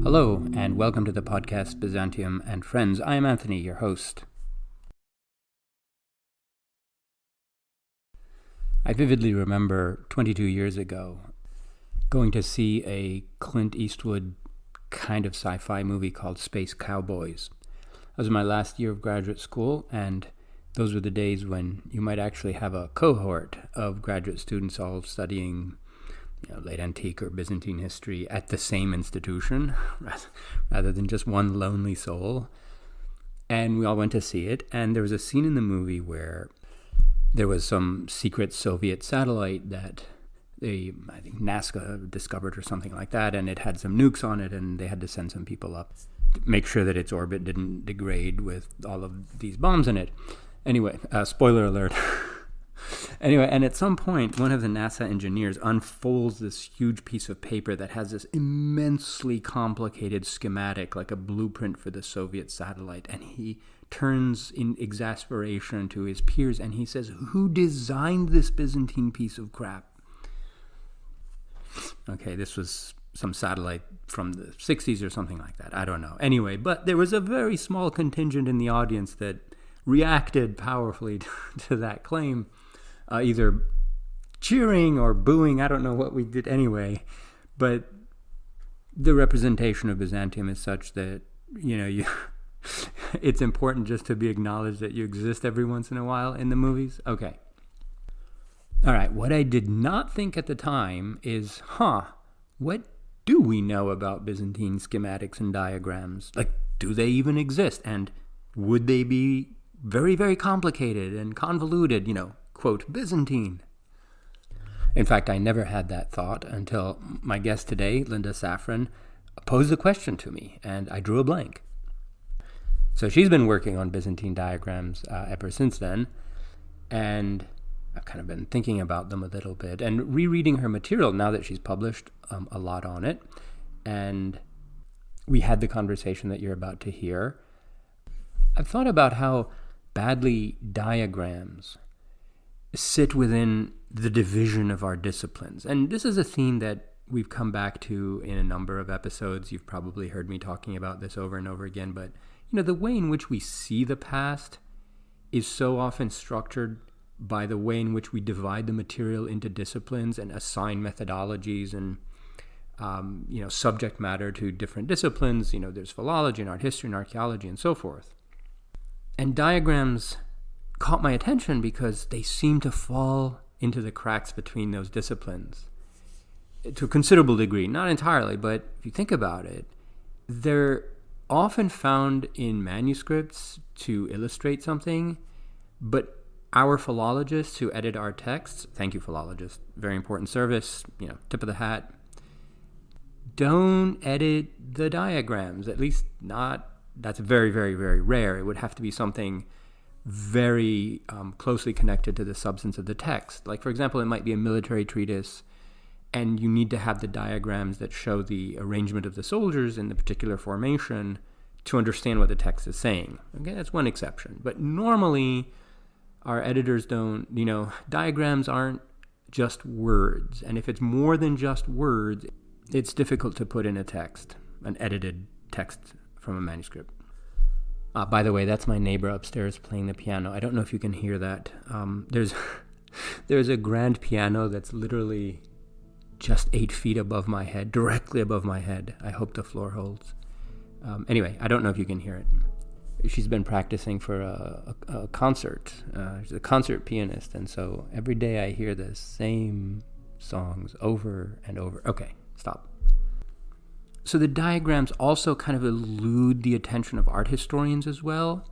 Hello, and welcome to the podcast Byzantium and Friends. I am Anthony, your host. I vividly remember 22 years ago going to see a Clint Eastwood kind of sci-fi movie called Space Cowboys. That was my last year of graduate school, and those were the days when you might actually have a cohort of graduate students all studying late antique or Byzantine history at the same institution, rather than just one lonely soul. And we all went to see it, and there was a scene in the movie where there was some secret Soviet satellite that I think NASA discovered or something like that, and it had some nukes on it, and they had to send some people up to make sure that its orbit didn't degrade with all of these bombs in it. Anyway, spoiler alert. Anyway, and at some point, one of the NASA engineers unfolds this huge piece of paper that has this immensely complicated schematic, like a blueprint for the Soviet satellite, and he turns in exasperation to his peers and he says, "Who designed this Byzantine piece of crap?" Okay, this was some satellite from the 60s or something like that. I don't know. Anyway, but there was a very small contingent in the audience that reacted powerfully to that claim. Either cheering or booing, I don't know what we did anyway, but the representation of Byzantium is such that, it's important just to be acknowledged that you exist every once in a while in the movies. Okay. All right, what I did not think at the time is, what do we know about Byzantine schematics and diagrams? Like, do they even exist? And would they be very, very complicated and convoluted, quote, Byzantine? In fact, I never had that thought until my guest today, Linda Safran, posed the question to me, and I drew a blank. So she's been working on Byzantine diagrams ever since then, and I've kind of been thinking about them a little bit and rereading her material now that she's published a lot on it. And we had the conversation that you're about to hear. I've thought about how badly diagrams sit within the division of our disciplines. And this is a theme that we've come back to in a number of episodes. You've probably heard me talking about this over and over again, but the way in which we see the past is so often structured by the way in which we divide the material into disciplines and assign methodologies and subject matter to different disciplines. There's philology and art history and archaeology and so forth. And diagrams caught my attention because they seem to fall into the cracks between those disciplines to a considerable degree. Not entirely, but if you think about it, they're often found in manuscripts to illustrate something, but our philologists who edit our texts, thank you philologists, very important service, tip of the hat, don't edit the diagrams, at least not. That's very, very, very rare. It would have to be something very closely connected to the substance of the text. Like, for example, it might be a military treatise, and you need to have the diagrams that show the arrangement of the soldiers in the particular formation to understand what the text is saying. Okay, that's one exception. But normally, our editors don't, diagrams aren't just words. And if it's more than just words, it's difficult to put in a text, an edited text from a manuscript. By the way, that's my neighbor upstairs playing the piano. I don't know if you can hear that. There's a grand piano that's literally just 8 feet above my head, directly above my head. I hope the floor holds. Anyway, I don't know if you can hear it. She's been practicing for a concert. She's a concert pianist, and so every day I hear the same songs over and over. Okay, stop. So the diagrams also kind of elude the attention of art historians as well,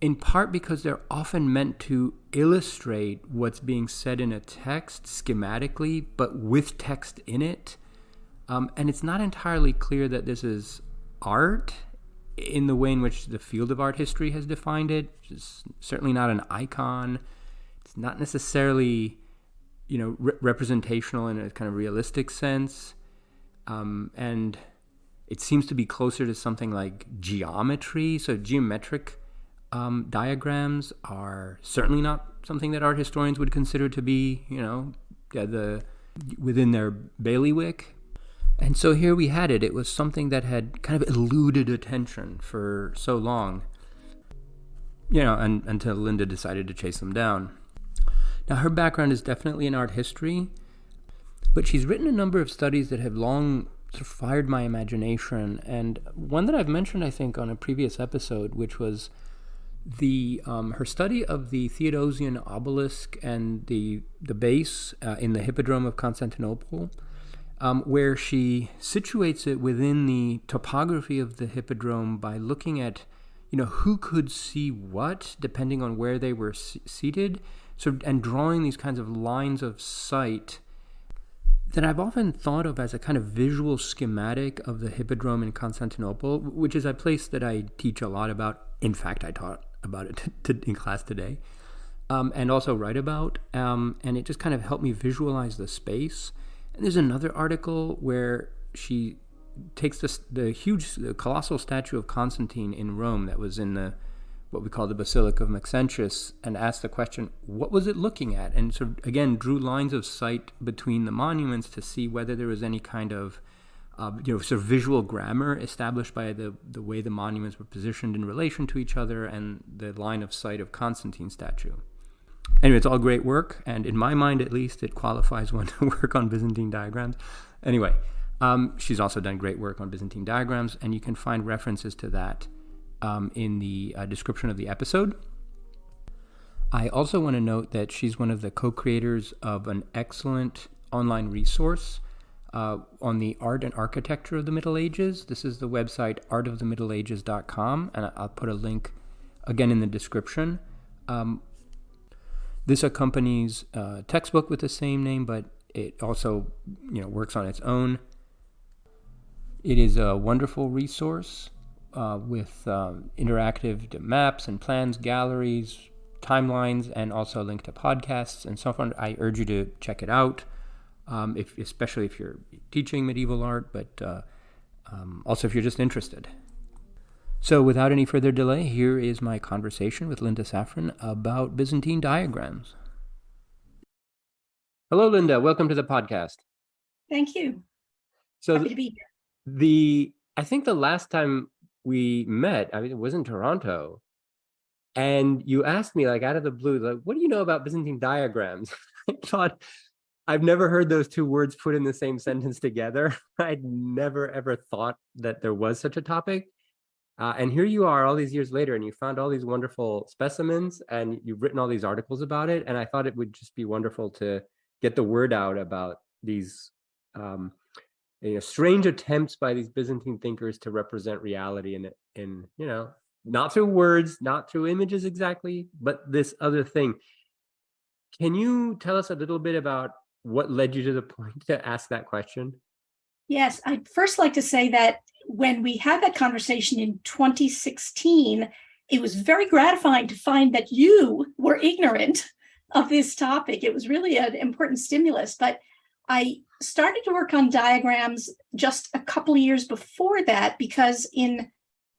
in part because they're often meant to illustrate what's being said in a text schematically, but with text in it. And it's not entirely clear that this is art in the way in which the field of art history has defined it. It's certainly not an icon. It's not necessarily, representational in a kind of realistic sense. And it seems to be closer to something like geometry, so geometric diagrams are certainly not something that art historians would consider to be, within their bailiwick. And so here we had it. It was something that had kind of eluded attention for so long, and until Linda decided to chase them down. Now, her background is definitely in art history, but she's written a number of studies that have long sort of fired my imagination. And one that I've mentioned, I think, on a previous episode, which was her study of the Theodosian obelisk and the base in the Hippodrome of Constantinople, where she situates it within the topography of the Hippodrome by looking at, who could see what, depending on where they were seated, and drawing these kinds of lines of sight that I've often thought of as a kind of visual schematic of the Hippodrome in Constantinople, which is a place that I teach a lot about. In fact, I taught about it in class today, and also write about, and it just kind of helped me visualize the space. And there's another article where she takes the colossal statue of Constantine in Rome that was in what we call the Basilica of Maxentius, and asked the question, what was it looking at? And sort of, again, drew lines of sight between the monuments to see whether there was any kind of, sort of visual grammar established by the way the monuments were positioned in relation to each other and the line of sight of Constantine's statue. Anyway, it's all great work, and in my mind, at least, it qualifies one to work on Byzantine diagrams. Anyway, she's also done great work on Byzantine diagrams, and you can find references to that in the description of the episode. I also want to note that she's one of the co-creators of an excellent online resource on the art and architecture of the Middle Ages. This is the website artofthemiddleages.com, and I'll put a link again in the description. This accompanies a textbook with the same name, but it also, works on its own. It is a wonderful resource with interactive maps and plans, galleries, timelines, and also a link to podcasts and so on. I urge you to check it out, especially if you're teaching medieval art, but also if you're just interested. So without any further delay, here is my conversation with Linda Safran about Byzantine diagrams. Hello, Linda. Welcome to the podcast. Thank you. So Happy to be here. I think the last time we met, it was in Toronto, and you asked me, out of the blue, what do you know about Byzantine diagrams? I thought, I've never heard those two words put in the same sentence together. I'd never, ever thought that there was such a topic. And here you are all these years later, and you found all these wonderful specimens, and you've written all these articles about it. And I thought it would just be wonderful to get the word out about these strange attempts by these Byzantine thinkers to represent reality in not through words, not through images exactly, but this other thing. Can you tell us a little bit about what led you to the point to ask that question? Yes, I'd first like to say that when we had that conversation in 2016, it was very gratifying to find that you were ignorant of this topic. It was really an important stimulus, but I started to work on diagrams just a couple of years before that, because in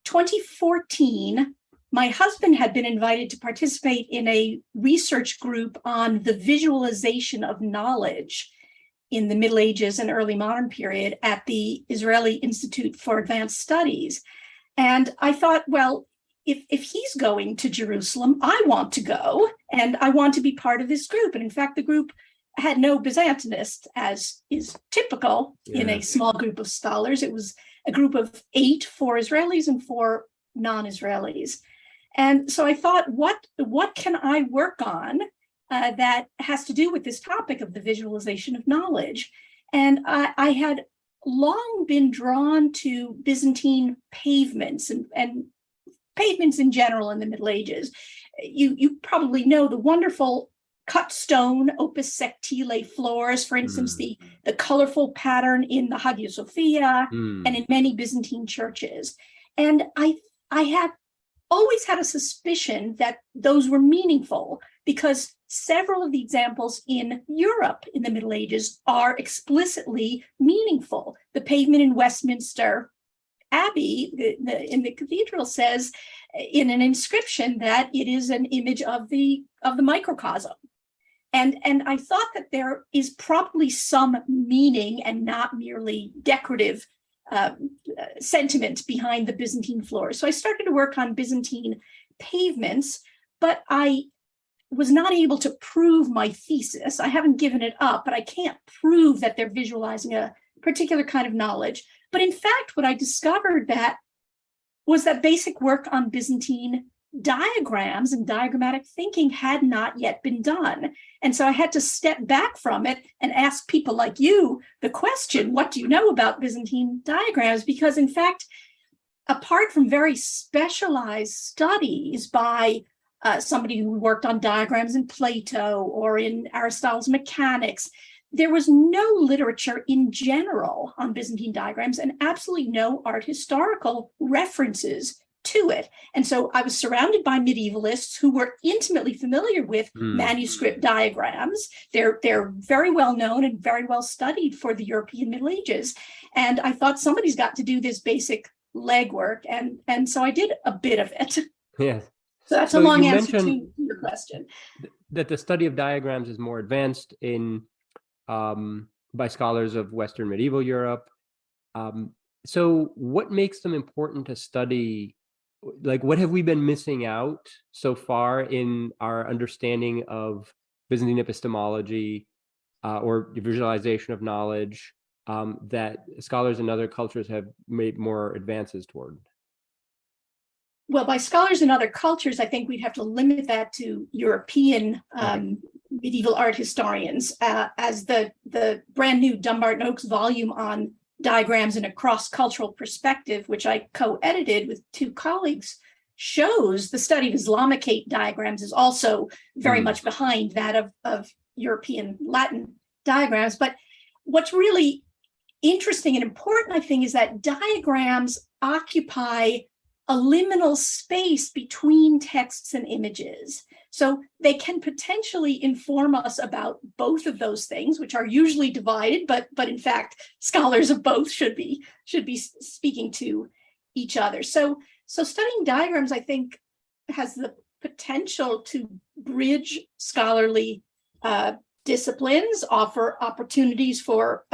2014, my husband had been invited to participate in a research group on the visualization of knowledge in the Middle Ages and early modern period at the Israeli Institute for Advanced Studies. And I thought, well, if he's going to Jerusalem, I want to go, and I want to be part of this group. And in fact, the group had no Byzantinists, as is typical in a small group of scholars. It was a group of 8, 4 Israelis and 4 non-Israelis. And so I thought, what can I work on that has to do with this topic of the visualization of knowledge? And I had long been drawn to Byzantine pavements and pavements in general in the Middle Ages. You probably know the wonderful cut stone opus sectile floors, for instance, the colorful pattern in the Hagia Sophia and in many Byzantine churches. And I have always had a suspicion that those were meaningful, because several of the examples in Europe in the Middle Ages are explicitly meaningful. The pavement in Westminster abbey in the cathedral says in an inscription that it is an image of the microcosm. And I thought that there is probably some meaning and not merely decorative sentiment behind the Byzantine floors. So I started to work on Byzantine pavements, but I was not able to prove my thesis. I haven't given it up, but I can't prove that they're visualizing a particular kind of knowledge. But in fact, what I discovered was that basic work on Byzantine diagrams and diagrammatic thinking had not yet been done. And so I had to step back from it and ask people like you the question, what do you know about Byzantine diagrams? Because in fact, apart from very specialized studies by somebody who worked on diagrams in Plato or in Aristotle's mechanics, there was no literature in general on Byzantine diagrams and absolutely no art historical references to it. And so I was surrounded by medievalists who were intimately familiar with manuscript diagrams. They're very well known and very well studied for the European Middle Ages. And I thought somebody's got to do this basic legwork. And so I did a bit of it. Yes. So that's a long answer to your question. That the study of diagrams is more advanced in by scholars of Western medieval Europe. So what makes them important to study? Like, what have we been missing out so far in our understanding of Byzantine epistemology or visualization of knowledge that scholars in other cultures have made more advances toward? Well, by scholars in other cultures, I think we'd have to limit that to European medieval art historians, as the brand new Dumbarton Oaks volume on diagrams in a cross-cultural perspective, which I co-edited with two colleagues, shows the study of Islamic diagrams is also very much behind that of European Latin diagrams. But what's really interesting and important, I think, is that diagrams occupy a liminal space between texts and images. So they can potentially inform us about both of those things, which are usually divided, but in fact, scholars of both should be speaking to each other. So studying diagrams, I think, has the potential to bridge scholarly disciplines, offer opportunities for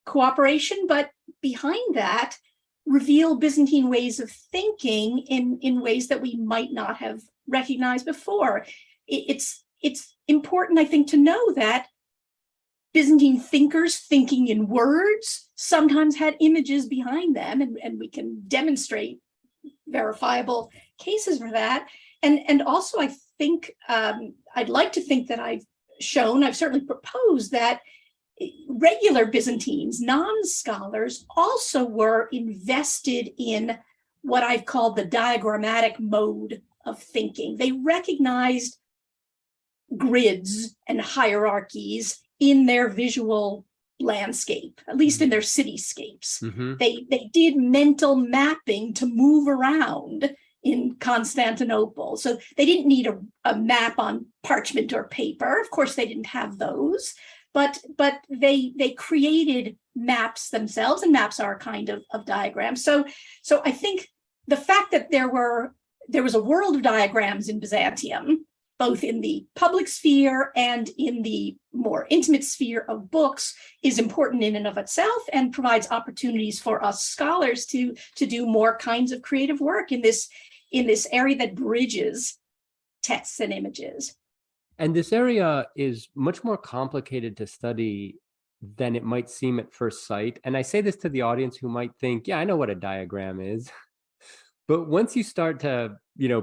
cooperation, but behind that, reveal Byzantine ways of thinking in ways that we might not have recognized before. It's important, I think, to know that Byzantine thinkers thinking in words sometimes had images behind them, and we can demonstrate verifiable cases for that. And also, I think, I'd like to think that I've certainly proposed that regular Byzantines, non-scholars, also were invested in what I've called the diagrammatic mode of thinking. They recognized grids and hierarchies in their visual landscape, at least in their cityscapes. They did mental mapping to move around in Constantinople. So they didn't need a map on parchment or paper. Of course, they didn't have those. But they created maps themselves, and maps are a kind of diagram. So I think the fact that there was a world of diagrams in Byzantium, both in the public sphere and in the more intimate sphere of books, is important in and of itself, and provides opportunities for us scholars to do more kinds of creative work in this area that bridges texts and images. And this area is much more complicated to study than it might seem at first sight. And I say this to the audience who might think, yeah, I know what a diagram is. But once you start to,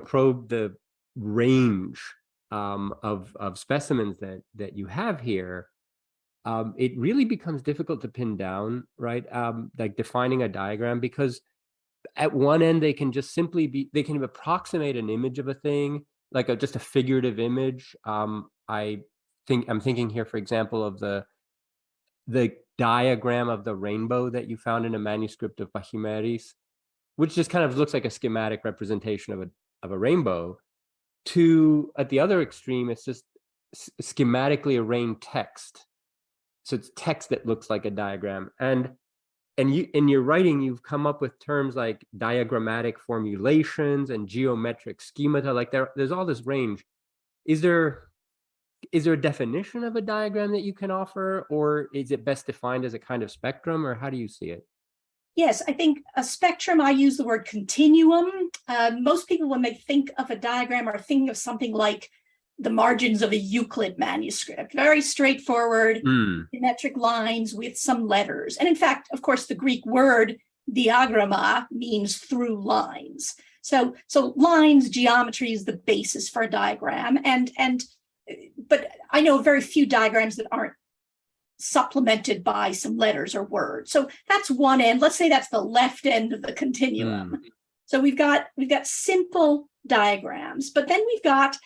probe the range of specimens that you have here, it really becomes difficult to pin down, right? Like defining a diagram, because at one end, they can just simply they can approximate an image of a thing, like just a figurative image. I'm thinking here, for example, of the diagram of the rainbow that you found in a manuscript of Pachymeres, which just kind of looks like a schematic representation of a rainbow. To at the other extreme, it's just schematically arranged text. So it's text that looks like a diagram. And and you in your writing, you've come up with terms like diagrammatic formulations and geometric schemata. Like there's all this range. Is there a definition of a diagram that you can offer, or is it best defined as a kind of spectrum, or how do you see it? Yes, I think a spectrum, I use the word continuum. Most people, when they think of a diagram, are thinking of something like the margins of a Euclid manuscript, very straightforward, symmetric lines with some letters. And in fact, of course, the Greek word diagramma means through lines. So lines, geometry is the basis for a diagram. But I know very few diagrams that aren't supplemented by some letters or words. So that's one end. Let's say that's the left end of the continuum. So we've got simple diagrams, but then we've got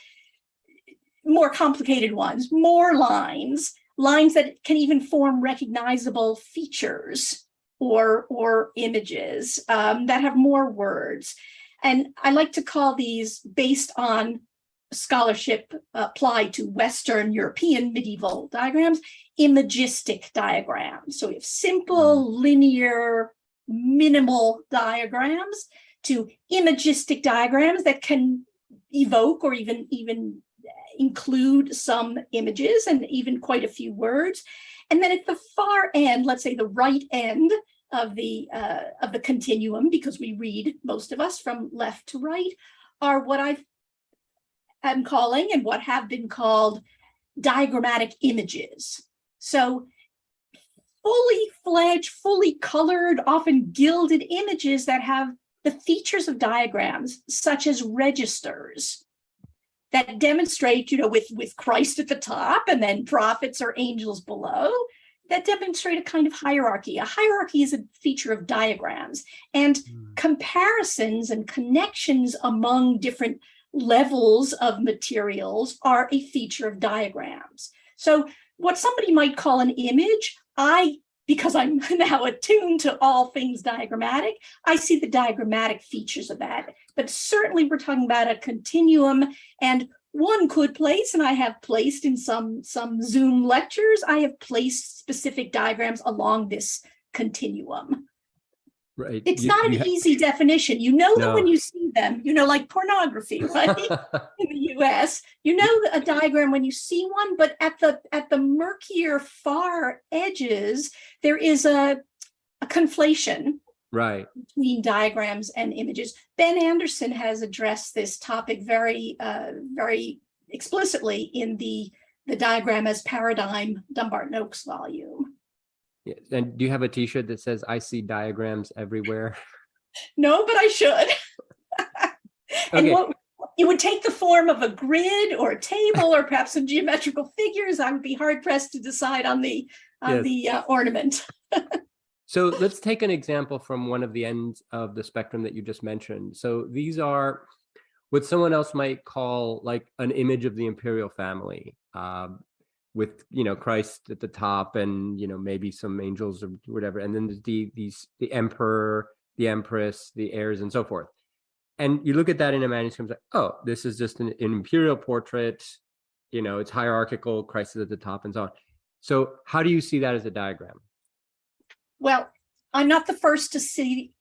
more complicated ones, more lines that can even form recognizable features or images that have more words. And I like to call these, based on scholarship applied to Western European medieval diagrams, imagistic diagrams. So we have simple, linear, minimal diagrams to imagistic diagrams that can evoke or even include some images and even quite a few words. And then at the far end, let's say the right end of the continuum, because we read, most of us, from left to right, are what I'm calling, and what have been called, diagrammatic images. So fully fledged, fully colored, often gilded images that have the features of diagrams, such as registers that demonstrate, with Christ at the top and then prophets or angels below, that demonstrate a kind of hierarchy. A hierarchy is a feature of diagrams, and comparisons and connections among different levels of materials are a feature of diagrams. So what somebody might call an image, because I'm now attuned to all things diagrammatic, I see the diagrammatic features of that. But certainly we're talking about a continuum, and one could place, and I have placed in some Zoom lectures, I have placed specific diagrams along this continuum. Right. It's not an easy definition. No. Them when you see them, like pornography, right? In the US, a diagram when you see one, but at the murkier far edges, there is a conflation, right, between diagrams and images. Ben Anderson has addressed this topic very explicitly in the Diagram as Paradigm Dumbarton Oaks volume. Yes. And do you have a t-shirt that says, "I see diagrams everywhere"? No, but I should. And okay. It would take the form of a grid or a table or perhaps some geometrical figures. I would be hard pressed to decide on the ornament. So let's take an example from one of the ends of the spectrum that you just mentioned. So these are what someone else might call like an image of the imperial family, with Christ at the top, and maybe some angels or whatever, and then there's the emperor, the empress, the heirs, and so forth. And you look at that in a manuscript, like, oh, this is just an imperial portrait. It's hierarchical. Christ is at the top, and so on. So how do you see that as a diagram? Well, I'm not the first to see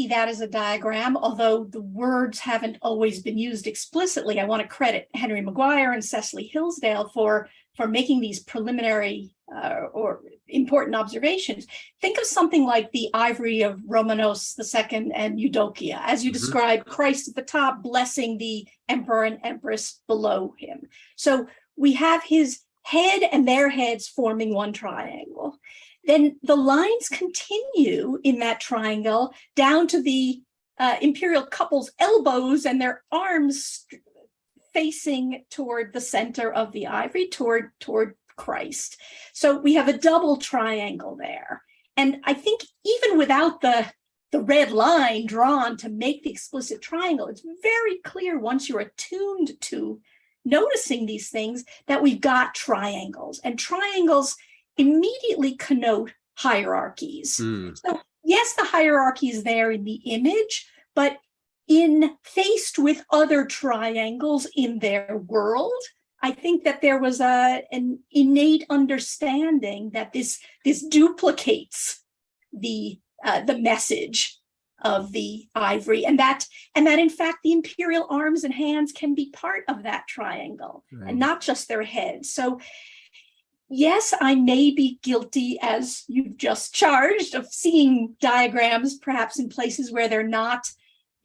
that as a diagram, although the words haven't always been used explicitly. I want to credit Henry Maguire and Cecily Hillsdale for making these preliminary or important observations. Think of something like the ivory of Romanos II and Eudokia, as you described, Christ at the top blessing the emperor and empress below him. So we have his head and their heads forming one triangle. Then the lines continue in that triangle down to the imperial couple's elbows and their arms facing toward the center of the ivory, toward Christ. So we have a double triangle there. And I think even without the red line drawn to make the explicit triangle, it's very clear once you're attuned to noticing these things that we've got triangles. And triangles immediately connote hierarchies. So yes, the hierarchy is there in the image, but faced with other triangles in their world, I think that there was an innate understanding that this duplicates the the message of the ivory, and that in fact the imperial arms and hands can be part of that triangle, Right. and not just their heads. So yes, I may be guilty, as you've just charged, of seeing diagrams perhaps in places where they're not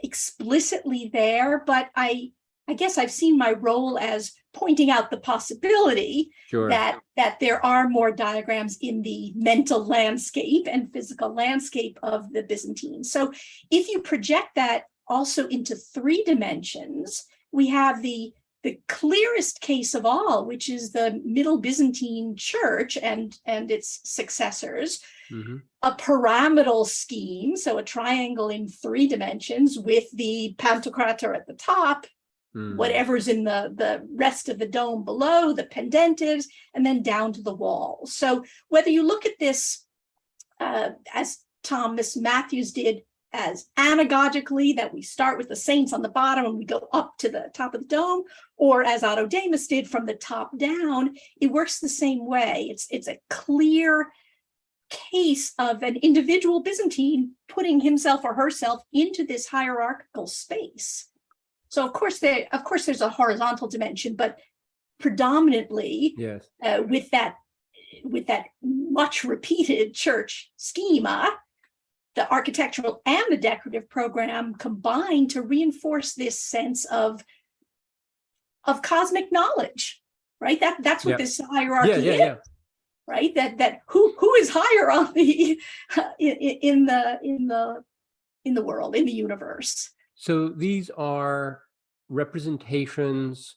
explicitly there, but I guess I've seen my role as pointing out the possibility Sure. that there are more diagrams in the mental landscape and physical landscape of the Byzantines. So if you project that also into 3 dimensions, we have the clearest case of all, which is the Middle Byzantine Church and its successors, Mm-hmm. a pyramidal scheme, so a triangle in 3 dimensions with the Pantocrator at the top, whatever's in the rest of the dome below, the pendentives, and then down to the walls. So whether you look at this as Thomas Matthews did, as anagogically, that we start with the saints on the bottom and we go up to the top of the dome, or as Otto Damus did from the top down, it works the same way. It's a clear case of an individual Byzantine putting himself or herself into this hierarchical space. So of course there's a horizontal dimension, but predominantly, yes, with that much repeated church schema, the architectural and the decorative program combine to reinforce this sense of cosmic knowledge, right? That's what this hierarchy is, right? That who is higher on the in the world, in the universe. So these are representations,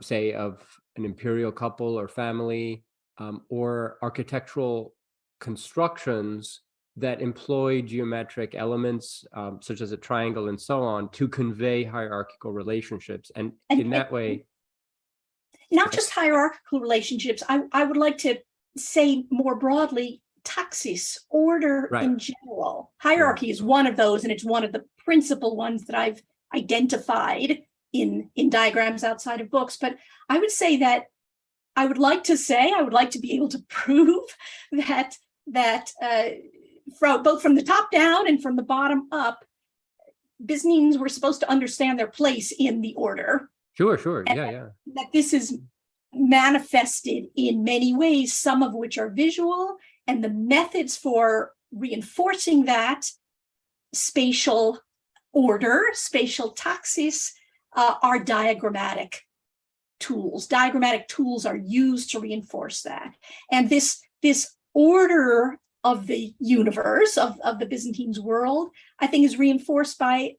say, of an imperial couple or family, or architectural constructions that employ geometric elements, such as a triangle and so on, to convey hierarchical relationships. And in that way, not just hierarchical relationships, I would like to say more broadly, taxis, order in general. Hierarchy is one of those, and it's one of the principal ones that I've identified in diagrams outside of books. But I would say that I would like to be able to prove that both from the top down and from the bottom up, Byzantines were supposed to understand their place in the order. Sure. That this is manifested in many ways, some of which are visual, and the methods for reinforcing that spatial order, spatial taxis, are diagrammatic tools. Diagrammatic tools are used to reinforce that. And this order of the universe, of the Byzantines world, I think is reinforced by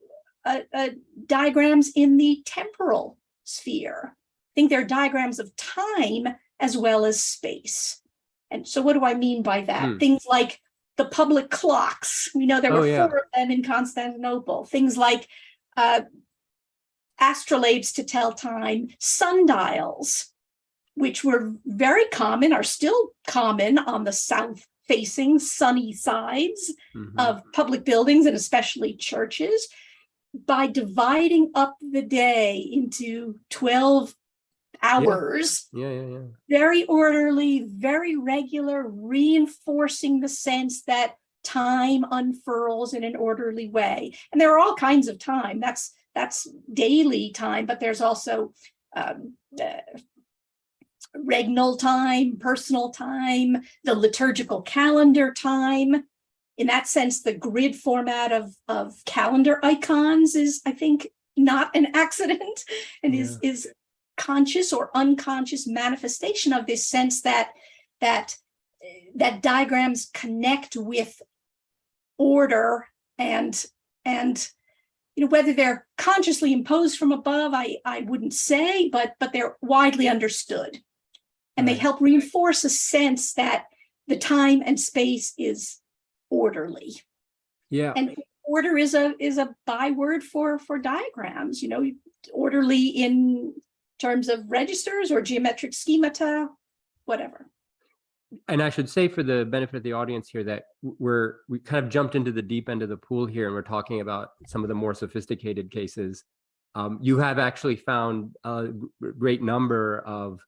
diagrams in the temporal sphere. I think they're diagrams of time as well as space. And so what do I mean by that? Things like the public clocks. We know there were 4 of them in Constantinople. Things like astrolabes to tell time, sundials, which were very common, are still common on the south-facing sunny sides of public buildings and especially churches. By dividing up the day into 12 hours, very orderly, very regular, reinforcing the sense that time unfurls in an orderly way. And there are all kinds of time. That's daily time, but there's also regnal time, personal time, the liturgical calendar time. In that sense, the grid format of calendar icons is, I think, not an accident, and is conscious or unconscious manifestation of this sense that diagrams connect with order and whether they're consciously imposed from above, I wouldn't say, but they're widely understood, and they help reinforce a sense that the time and space is orderly. And order is a byword for diagrams. Orderly in terms of registers or geometric schemata, whatever. And I should say, for the benefit of the audience here, that we kind of jumped into the deep end of the pool here, and we're talking about some of the more sophisticated cases. You have actually found a great number of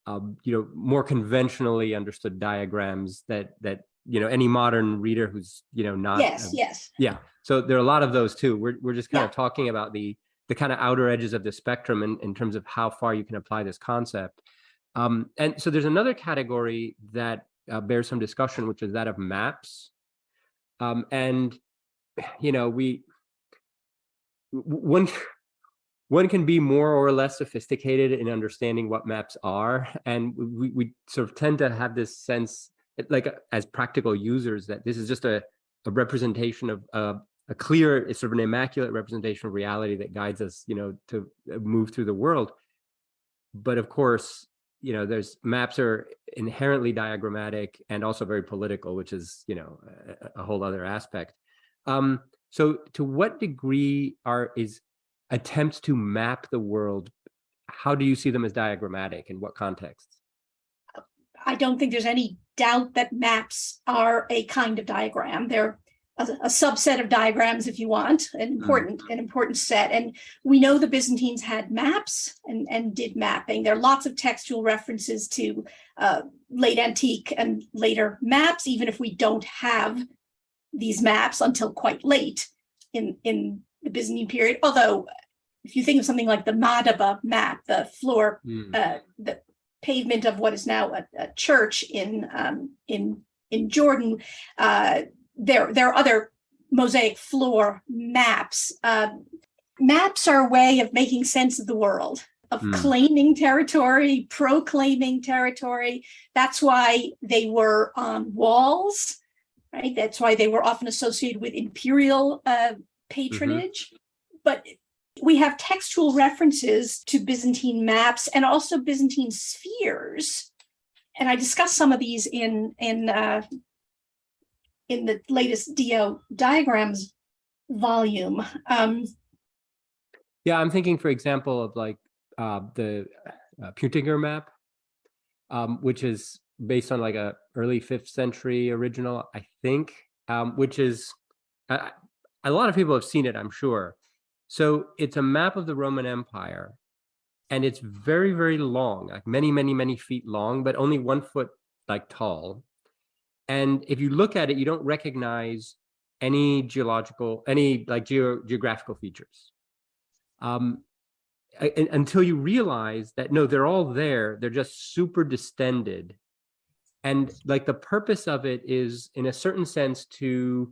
more conventionally understood diagrams that any modern reader who's, not. Yes. Yeah. So there are a lot of those too. We're just kind Yeah. of talking about the kind of outer edges of the spectrum in terms of how far you can apply this concept. And so there's another category that bears some discussion, which is that of maps. And, one can be more or less sophisticated in understanding what maps are. And we sort of tend to have this sense, like as practical users, that this is just a representation of a clear, sort of an immaculate representation of reality that guides us, to move through the world. But of course, there's maps are inherently diagrammatic and also very political, which is, a whole other aspect. So to what degree is attempts to map the world, how do you see them as diagrammatic? In what contexts? I don't think there's any doubt that maps are a kind of diagram. They're a subset of diagrams, if you want, an important set. And we know the Byzantines had maps and did mapping. There are lots of textual references to late antique and later maps, even if we don't have these maps until quite late in the Byzantine period. Although, if you think of something like the Madaba map, the floor, the pavement of what is now a church in Jordan, there are other mosaic floor maps. Maps are a way of making sense of the world, of claiming territory, proclaiming territory. That's why they were on walls, right? That's why they were often associated with imperial patronage. But we have textual references to Byzantine maps and also Byzantine spheres. And I discussed some of these in the latest DO diagrams volume. Yeah, I'm thinking, for example, of like the Puntinger map, which is based on like a early 5th century original, I think, which is, a lot of people have seen it, I'm sure. So it's a map of the Roman Empire, and it's very, very long, like many, many, many feet long, but only 1 foot like tall. And if you look at it, you don't recognize any geographical features. Until you realize that, no, they're all there. They're just super distended. And like the purpose of it is, in a certain sense, to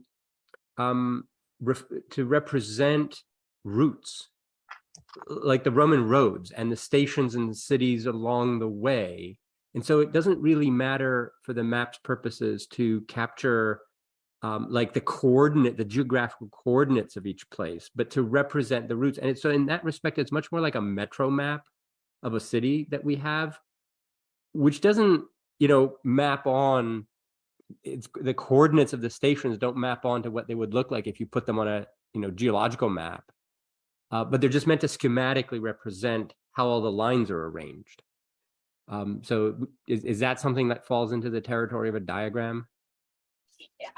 represent routes, like the Roman roads and the stations and the cities along the way. And so it doesn't really matter for the map's purposes to capture like the geographical coordinates of each place, but to represent the routes. And so in that respect, it's much more like a metro map of a city that we have, which doesn't, map on, the coordinates of the stations don't map onto what they would look like if you put them on a, geological map. But they're just meant to schematically represent how all the lines are arranged. So is that something that falls into the territory of a diagram?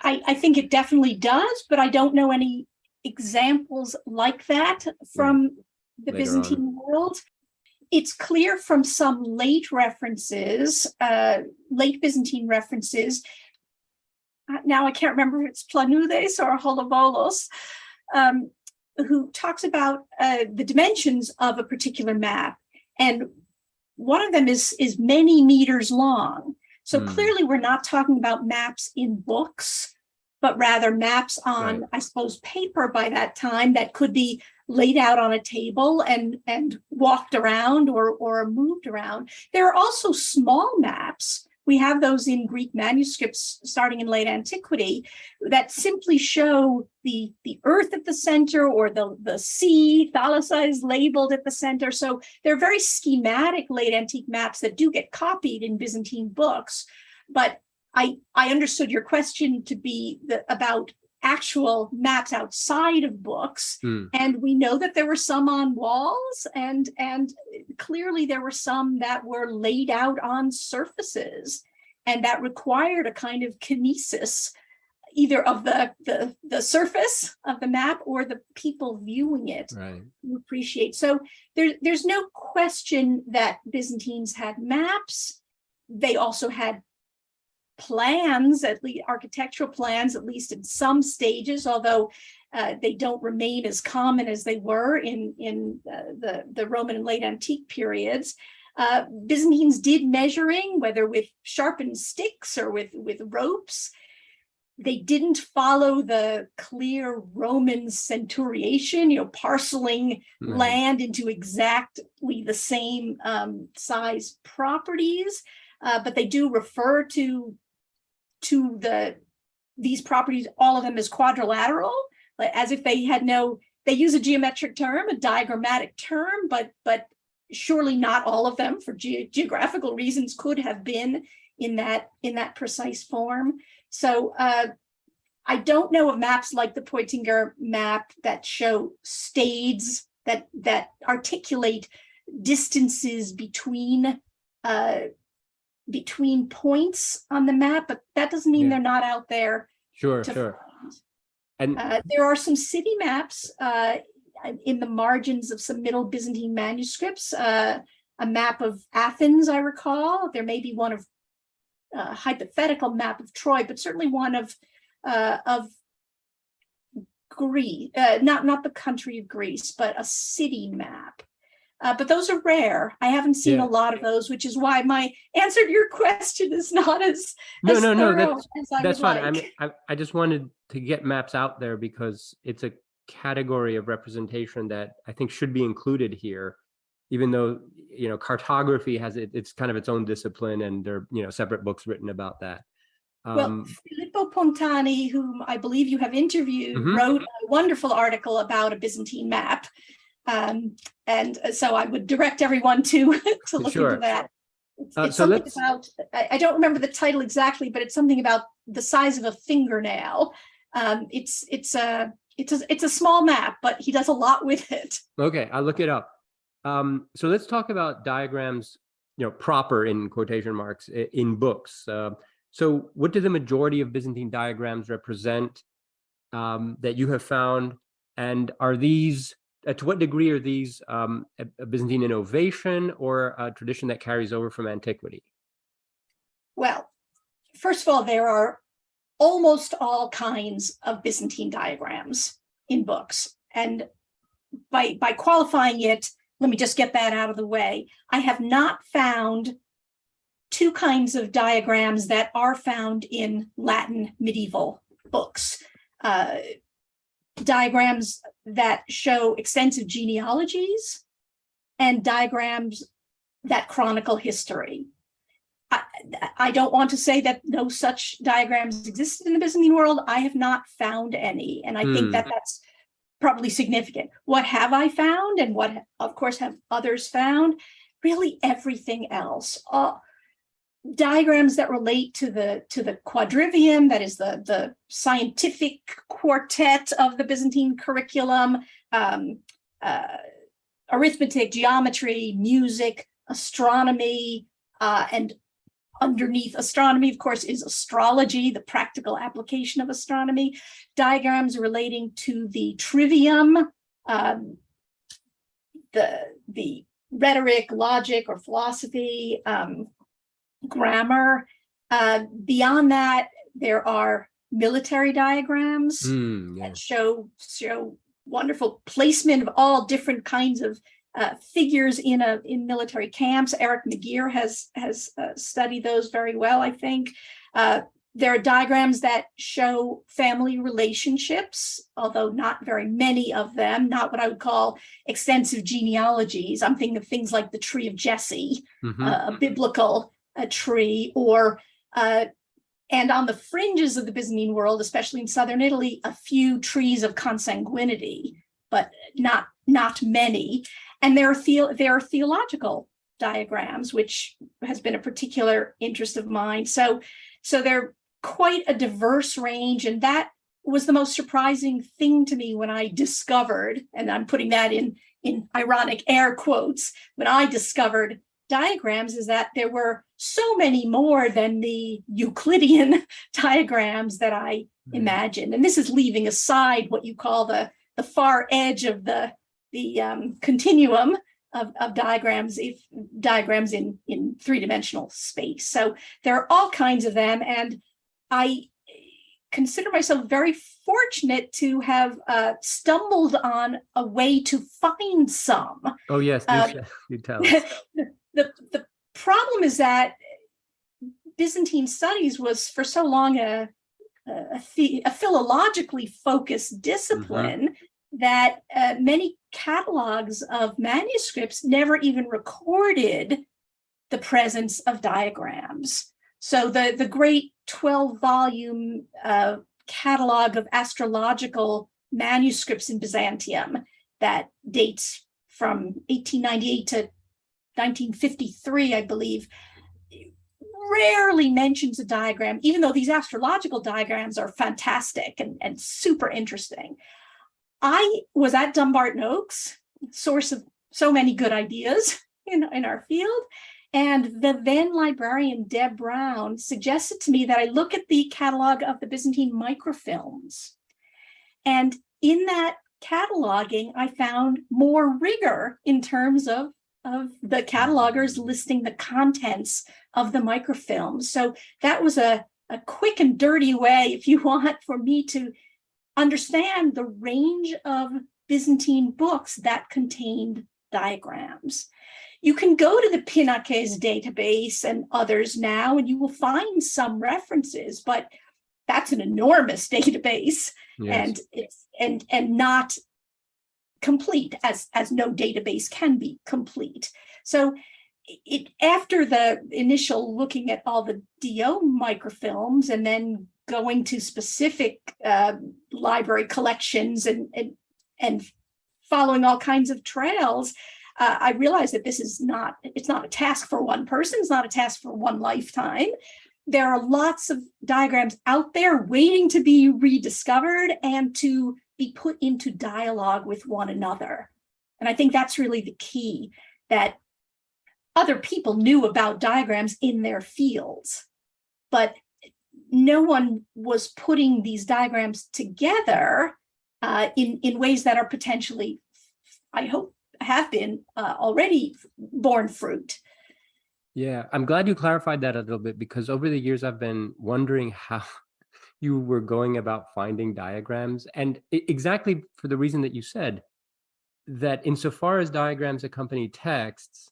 I think it definitely does, but I don't know any examples like that from the Later Byzantine world. It's clear from some late references, late Byzantine references. Now I can't remember if it's Planudes or Holobolos, who talks about the dimensions of a particular map. And one of them is many meters long. So clearly we're not talking about maps in books, but rather maps on, right, I suppose, paper by that time that could be laid out on a table and walked around or moved around. There are also small maps. We have those in Greek manuscripts starting in late antiquity that simply show the earth at the center, or the sea, thalasses labeled at the center. So they're very schematic late antique maps that do get copied in Byzantine books. But I understood your question to be about actual maps outside of books. And we know that there were some on walls, and clearly there were some that were laid out on surfaces, and that required a kind of kinesis, either of the surface of the map or the people viewing it. Right. To appreciate. So there's no question that Byzantines had maps. They also had plans, at least architectural plans, at least in some stages, although they don't remain as common as they were in the Roman and late antique periods. Byzantines did measuring, whether with sharpened sticks or with ropes. They didn't follow the clear Roman centuriation, parceling land into exactly the same size properties, but they do refer to these properties, all of them, as quadrilateral, as if they had they use a geometric term, a diagrammatic term, but surely not all of them, for geographical reasons, could have been in that precise form. So I don't know of maps like the Poitinger map that show stades that articulate distances between points on the map, but that doesn't mean they're not out there. Sure. And there are some city maps in the margins of some Middle Byzantine manuscripts. A map of Athens, I recall. There may be one of hypothetical map of Troy, but certainly one of Greece, not the country of Greece, but a city map. But those are rare. I haven't seen a lot of those, which is why my answer to your question is not as thorough as I that's would fine. like. I just wanted to get maps out there because it's a category of representation that I think should be included here, even though cartography has it's kind of its own discipline, and there are separate books written about that. Well, Filippo Pontani, whom I believe you have interviewed, wrote a wonderful article about a Byzantine map. And so I would direct everyone to look into that. It's something about, I don't remember the title exactly, but it's something about the size of a fingernail. It's a small map, but he does a lot with it. Okay, I'll look it up. So let's talk about diagrams, proper in quotation marks in books. So what do the majority of Byzantine diagrams represent that you have found? And are these, to what degree are these a Byzantine innovation or a tradition that carries over from antiquity? Well, first of all, there are almost all kinds of Byzantine diagrams in books. And by qualifying it, let me just get that out of the way. I have not found two kinds of diagrams that are found in Latin medieval books. Diagrams that show extensive genealogies and diagrams that chronicle history. I don't want to say that no such diagrams existed in the Byzantine world. I have not found any, and I think that that's probably significant. What have I found, and what, of course, have others found? Really everything else. Diagrams that relate to the quadrivium, that is the scientific quartet of the Byzantine curriculum, arithmetic, geometry, music, astronomy, and underneath astronomy, of course, is astrology, the practical application of astronomy. Diagrams relating to the trivium, the rhetoric, logic, or philosophy, grammar. Beyond that, there are military diagrams that show wonderful placement of all different kinds of figures in military camps. Eric McGeer has studied those very well, I think. There are diagrams that show family relationships, although not very many of them, not what I would call extensive genealogies. I'm thinking of things like the tree of Jesse, a biblical tree, or and on the fringes of the Byzantine world, especially in southern Italy, a few trees of consanguinity, but not many. And there are theological diagrams, which has been a particular interest of mine. So they're quite a diverse range, and that was the most surprising thing to me when I discovered, and I'm putting that in ironic air quotes, when I discovered diagrams, is that there were so many more than the Euclidean diagrams that I imagined. And this is leaving aside what you call the far edge of the continuum of diagrams, if diagrams in three-dimensional space. So there are all kinds of them, and I consider myself very fortunate to have stumbled on a way to find some. Oh yes, do tell us. The problem is that Byzantine studies was for so long a philologically focused discipline that many catalogs of manuscripts never even recorded the presence of diagrams. So the great 12-volume catalog of astrological manuscripts in Byzantium that dates from 1898 to 1953, I believe, rarely mentions a diagram, even though these astrological diagrams are fantastic and super interesting. I was at Dumbarton Oaks, source of so many good ideas in our field, and the then librarian, Deb Brown, suggested to me that I look at the catalog of the Byzantine microfilms. And in that cataloging, I found more rigor in terms of the catalogers listing the contents of the microfilms. So that was a quick and dirty way, if you want, for me to understand the range of Byzantine books that contained diagrams. You can go to the Pinakes database and others now, and you will find some references, but that's an enormous database. Yes. and not complete, as no database can be complete. So after the initial looking at all the DO microfilms and then going to specific library collections and following all kinds of trails, I realized that it's not a task for one person, it's not a task for one lifetime. There are lots of diagrams out there waiting to be rediscovered and to be put into dialogue with one another. And I think that's really the key, that other people knew about diagrams in their fields, but no one was putting these diagrams together in ways that are potentially, I hope, have been already borne fruit. Yeah, I'm glad you clarified that a little bit, because over the years I've been wondering how you were going about finding diagrams, and exactly for the reason that you said, that insofar as diagrams accompany texts,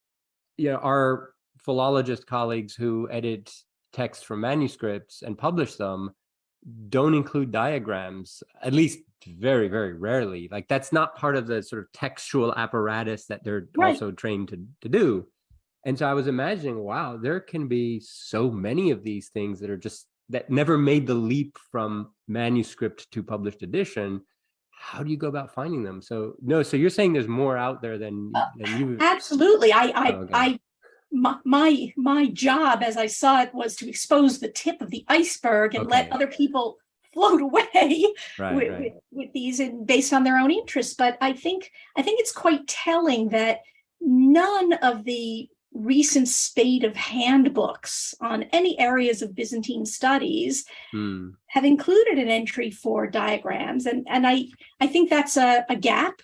our philologist colleagues who edit texts from manuscripts and publish them don't include diagrams, at least very, very rarely. Like, that's not part of the sort of textual apparatus that they're also trained to do. And so I was imagining, wow, there can be so many of these things that never made the leap from manuscript to published edition. How do you go about finding them? So you're saying there's more out there than you. Absolutely. My job, as I saw it, was to expose the tip of the iceberg and let other people float away with these and based on their own interests. But I think it's quite telling that none of the recent spate of handbooks on any areas of Byzantine studies have included an entry for diagrams. And I think that's a gap,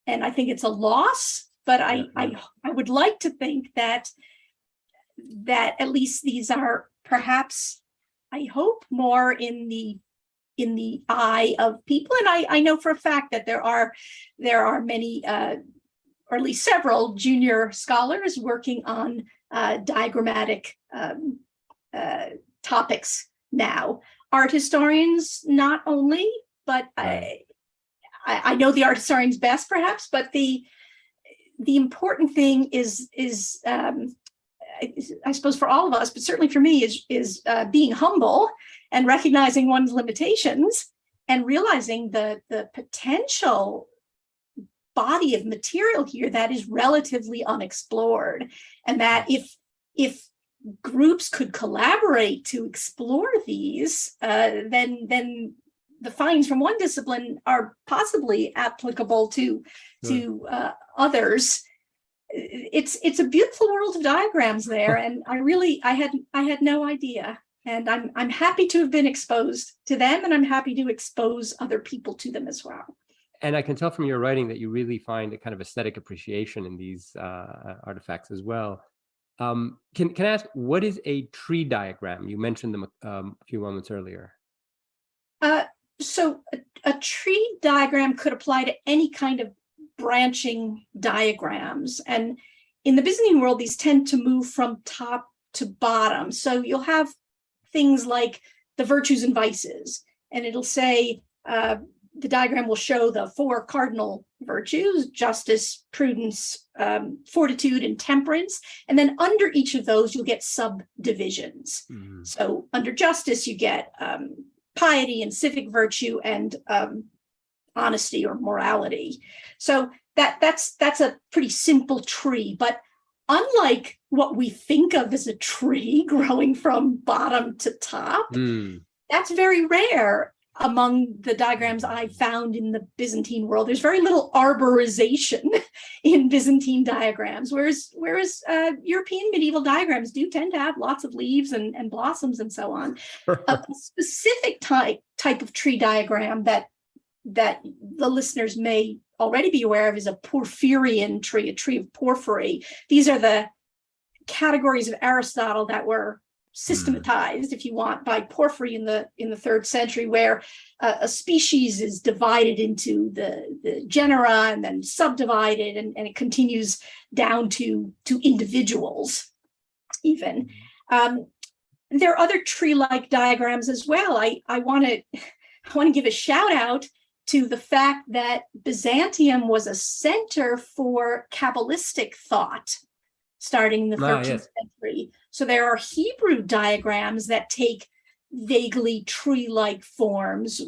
and I think it's a loss, but I would like to think that at least these are perhaps, I hope, more in the eye of people. And I know for a fact that there are many or at least several junior scholars working on diagrammatic topics now. Art historians, not only, but I know the art historians best, perhaps, but the important thing is I suppose for all of us, but certainly for me, is being humble and recognizing one's limitations and realizing the potential body of material here that is relatively unexplored, and that if groups could collaborate to explore these, then the findings from one discipline are possibly applicable to others. It's a beautiful world of diagrams there, and I had no idea, and I'm happy to have been exposed to them, and I'm happy to expose other people to them as well. And I can tell from your writing that you really find a kind of aesthetic appreciation in these artifacts as well. Can I ask, what is a tree diagram? You mentioned them a few moments earlier. So a tree diagram could apply to any kind of branching diagrams. And in the Byzantine world, these tend to move from top to bottom. So you'll have things like the virtues and vices, and it'll say the diagram will show the 4 cardinal virtues: justice, prudence, fortitude, and temperance. And then under each of those, you'll get subdivisions. Mm-hmm. So under justice, you get piety and civic virtue and honesty or morality. So that's a pretty simple tree. But unlike what we think of as a tree growing from bottom to top, that's very rare among the diagrams I found in the Byzantine world. There's very little arborization in Byzantine diagrams, whereas European medieval diagrams do tend to have lots of leaves and blossoms and so on. A specific type of tree diagram that the listeners may already be aware of is a Porphyrian tree, a tree of porphyry. These are the categories of Aristotle that were systematized, if you want, by Porphyry in the 3rd century, where a species is divided into the genera and then subdivided, and it continues down to individuals even. There are other tree-like diagrams as well. I want to give a shout out to the fact that Byzantium was a center for Kabbalistic thought starting in the 13th century. So there are Hebrew diagrams that take vaguely tree-like forms,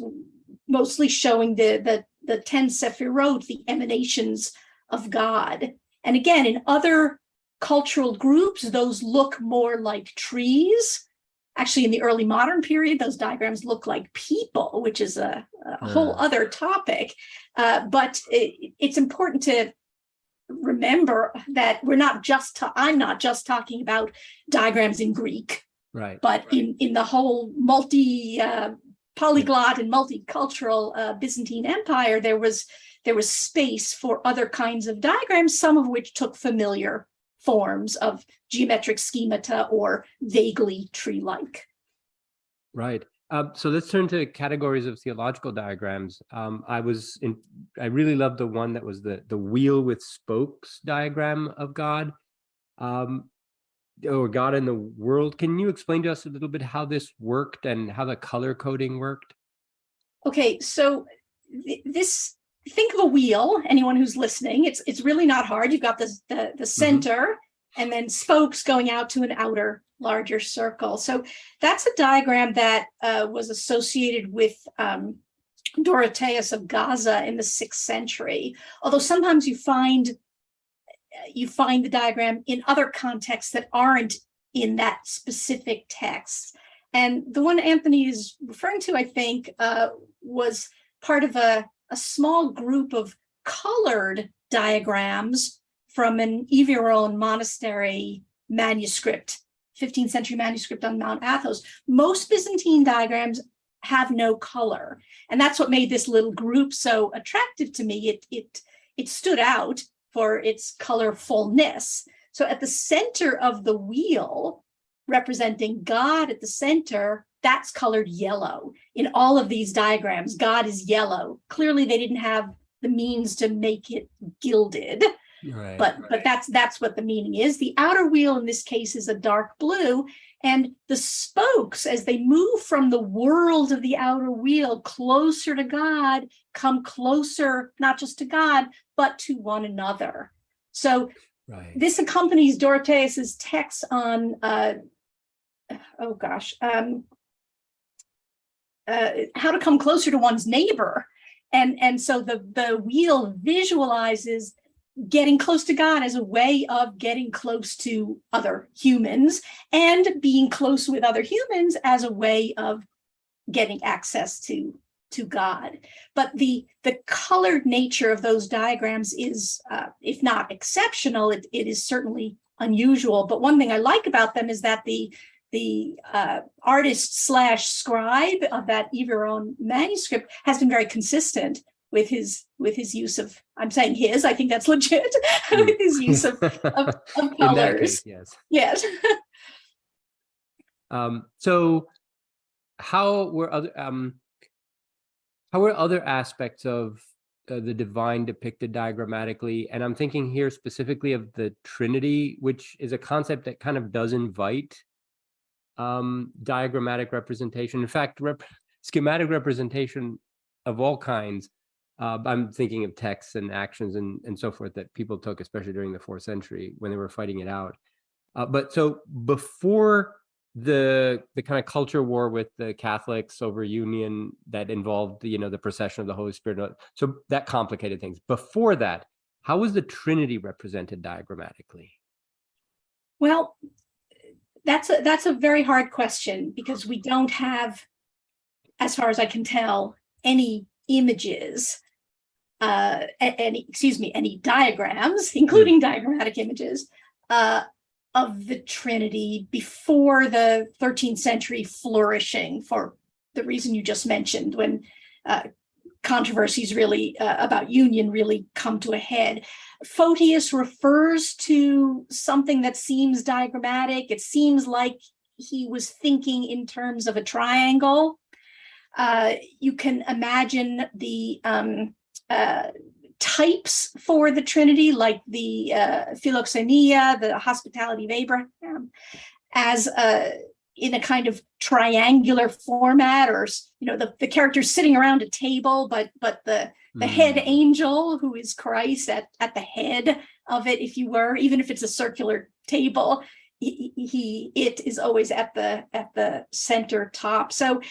mostly showing the 10 Sephirot, the emanations of God. And again, in other cultural groups, those look more like trees. Actually, in the early modern period, those diagrams look like people, which is a whole other topic. But it's important to remember that I'm not just talking about diagrams in Greek, right? But in the whole polyglot and multicultural Byzantine Empire, there was space for other kinds of diagrams, some of which took familiar forms of geometric schemata or vaguely tree-like. Right. So let's turn to categories of theological diagrams. I really loved the one that was the wheel with spokes diagram of God, or God in the world. Can you explain to us a little bit how this worked and how the color coding worked? Okay, so think of a wheel. Anyone who's listening, it's really not hard. You've got the center, and then spokes going out to an outer larger circle. So that's a diagram that was associated with Dorotheus of Gaza in the 6th century. Although sometimes you find the diagram in other contexts that aren't in that specific text. And the one Anthony is referring to, I think, was part of a small group of colored diagrams from an Iveron monastery manuscript, 15th century manuscript on Mount Athos. Most Byzantine diagrams have no color. And that's what made this little group so attractive to me. It stood out for its colorfulness. So at the center of the wheel, representing God at the center, that's colored yellow. In all of these diagrams, God is yellow. Clearly, they didn't have the means to make it gilded. Right. But that's what the meaning is. The outer wheel in this case is a dark blue, and the spokes, as they move from the world of the outer wheel closer to God, come closer not just to God, but to one another. So this accompanies Dorotheus's text on how to come closer to one's neighbor. And so the wheel visualizes getting close to God as a way of getting close to other humans, and being close with other humans as a way of getting access to God. But the colored nature of those diagrams is, if not exceptional, it is certainly unusual. But one thing I like about them is that the artist / scribe of that Iveron manuscript has been very consistent with his use of, I'm saying his, I think that's legit, with his use of colors. In that case, yes. Yes. So how were other aspects of the divine depicted diagrammatically? And I'm thinking here specifically of the Trinity, which is a concept that kind of does invite diagrammatic representation. In fact, schematic representation of all kinds. I'm thinking of texts and actions and so forth that people took, especially during the 4th century when they were fighting it out. But so before the kind of culture war with the Catholics over union that involved the procession of the Holy Spirit, so that complicated things. Before that, how was the Trinity represented diagrammatically? Well, that's a very hard question, because we don't have, as far as I can tell, any images, any diagrams, including diagrammatic images, of the Trinity before the 13th century flourishing, for the reason you just mentioned, when controversies really about union really come to a head. Photius refers to something that seems diagrammatic. It seems like he was thinking in terms of a triangle. You can imagine the types for the Trinity, like the philoxenia, the hospitality of Abraham, as in a kind of triangular format, or the characters sitting around a table, but the head angel, who is Christ, at the head of it, if you were, even if it's a circular table, it is always at the center top. So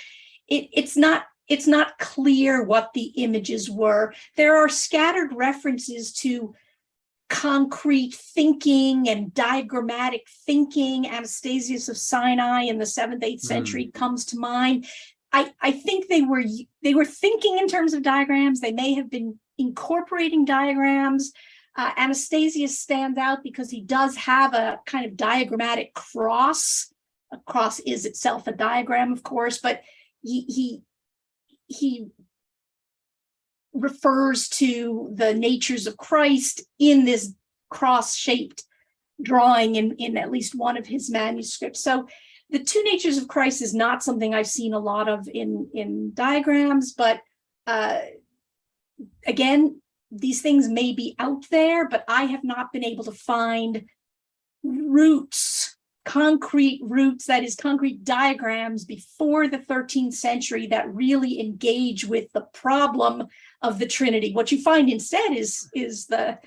it's not clear what the images were. There are scattered references to concrete thinking and diagrammatic thinking. Anastasius of Sinai in the 7th, 8th century comes to mind. I think they were thinking in terms of diagrams. They may have been incorporating diagrams. Anastasius stands out because he does have a kind of diagrammatic cross. A cross is itself a diagram, of course, but he refers to the natures of Christ in this cross-shaped drawing in at least one of his manuscripts. So the two natures of Christ is not something I've seen a lot of in diagrams, but again, these things may be out there, but I have not been able to find roots, concrete roots, that is, concrete diagrams before the 13th century that really engage with the problem of the Trinity. What you find instead is the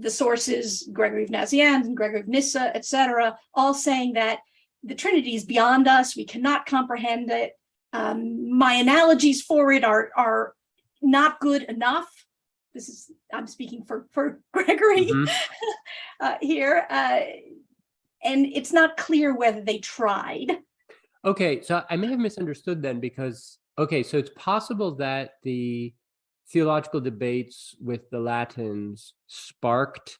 sources, Gregory of Nazianzus and Gregory of Nyssa, etc., all saying that the Trinity is beyond us. We cannot comprehend it. My analogies for it are not good enough. I'm speaking for Gregory here. And it's not clear whether they tried. Okay, so I may have misunderstood then, because, okay, so it's possible that the theological debates with the Latins sparked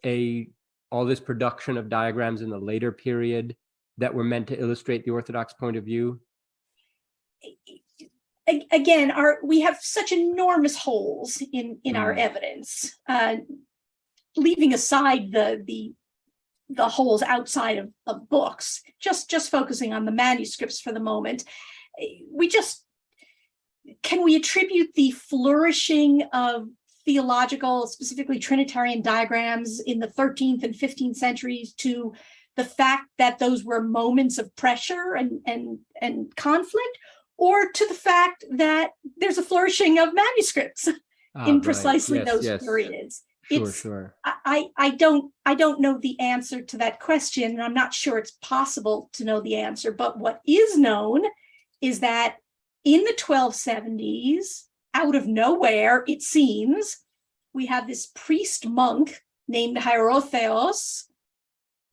all this production of diagrams in the later period that were meant to illustrate the Orthodox point of view? Again, we have such enormous holes in our evidence, leaving aside the holes outside of books, just focusing on the manuscripts for the moment. Can we attribute the flourishing of theological, specifically Trinitarian diagrams in the 13th and 15th centuries to the fact that those were moments of pressure and conflict, or to the fact that there's a flourishing of manuscripts in precisely those periods? Sure. I don't know the answer to that question, and I'm not sure it's possible to know the answer. But what is known is that in the 1270s, out of nowhere, it seems, we have this priest monk named Hierotheos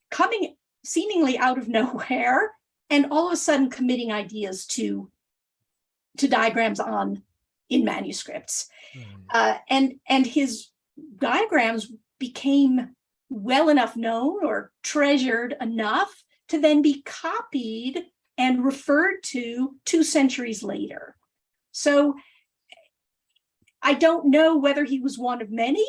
coming seemingly out of nowhere, and all of a sudden committing ideas to diagrams in manuscripts, and his diagrams became well enough known or treasured enough to then be copied and referred to 2 centuries later. So I don't know whether he was one of many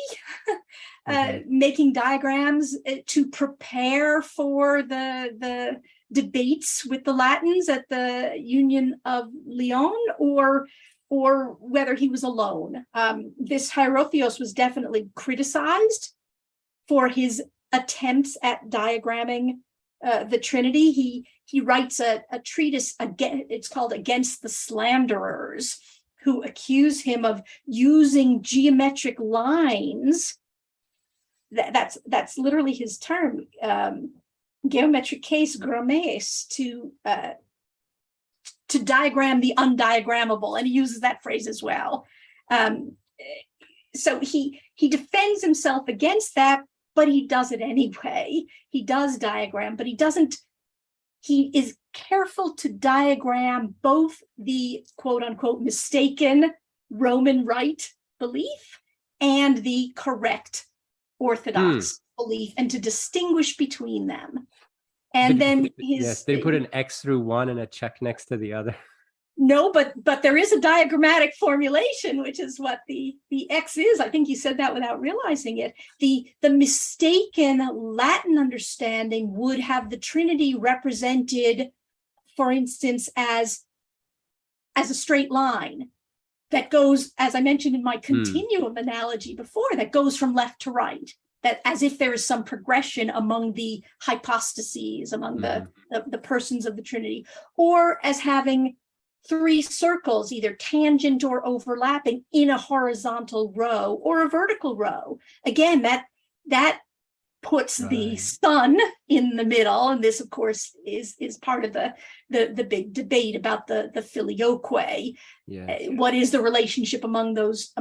making diagrams to prepare for the debates with the Latins at the Union of Lyon, or whether he was alone. This Hierotheos was definitely criticized for his attempts at diagramming the Trinity. He writes a treatise, it's called Against the Slanderers, who accuse him of using geometric lines. That's literally his term, geometric case grammes, to diagram the undiagrammable, and he uses that phrase as well. So he defends himself against that, but he does it anyway. He does diagram, but he is careful to diagram both the quote unquote mistaken Roman Rite belief and the correct Orthodox belief, and to distinguish between them. And then did he put an X through one and a check next to the other? No, but there is a diagrammatic formulation, which is what the X is. I think you said that without realizing it. The mistaken Latin understanding would have the Trinity represented, for instance, as a straight line that goes, as I mentioned in my continuum analogy before, that goes from left to right, that as if there is some progression among the hypostases, among the persons of the Trinity, or as having three circles, either tangent or overlapping, in a horizontal row or a vertical row. Again, that puts the sun in the middle, and this, of course, is part of the big debate about the filioque. Yes. What is the relationship among those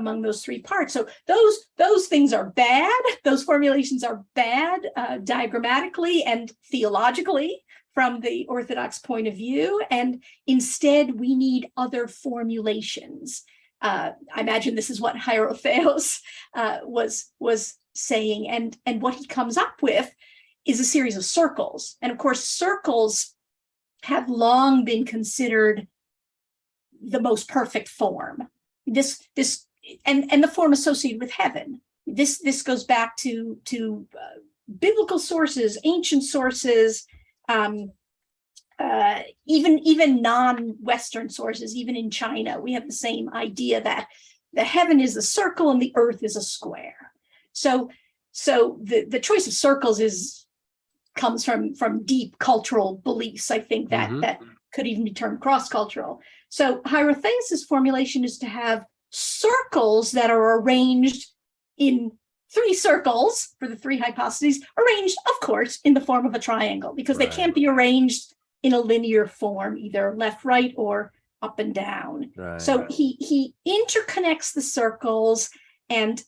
three parts? So those things are bad. Those formulations are bad diagrammatically and theologically from the Orthodox point of view, and instead we need other formulations. I imagine this is what Hierotheos was saying, and what he comes up with is a series of circles. And of course, circles have long been considered the most perfect form. This and the form associated with heaven. This goes back to biblical sources, ancient sources. Even non-Western sources, even in China, we have the same idea that the heaven is a circle and the earth is a square. So the choice of circles comes from deep cultural beliefs. I think that could even be termed cross-cultural. So Hierotheus' formulation is to have circles that are arranged in three circles for the three hypostases, arranged, of course, in the form of a triangle, because they can't be arranged in a linear form, either left, right, or up and down. So he interconnects the circles, and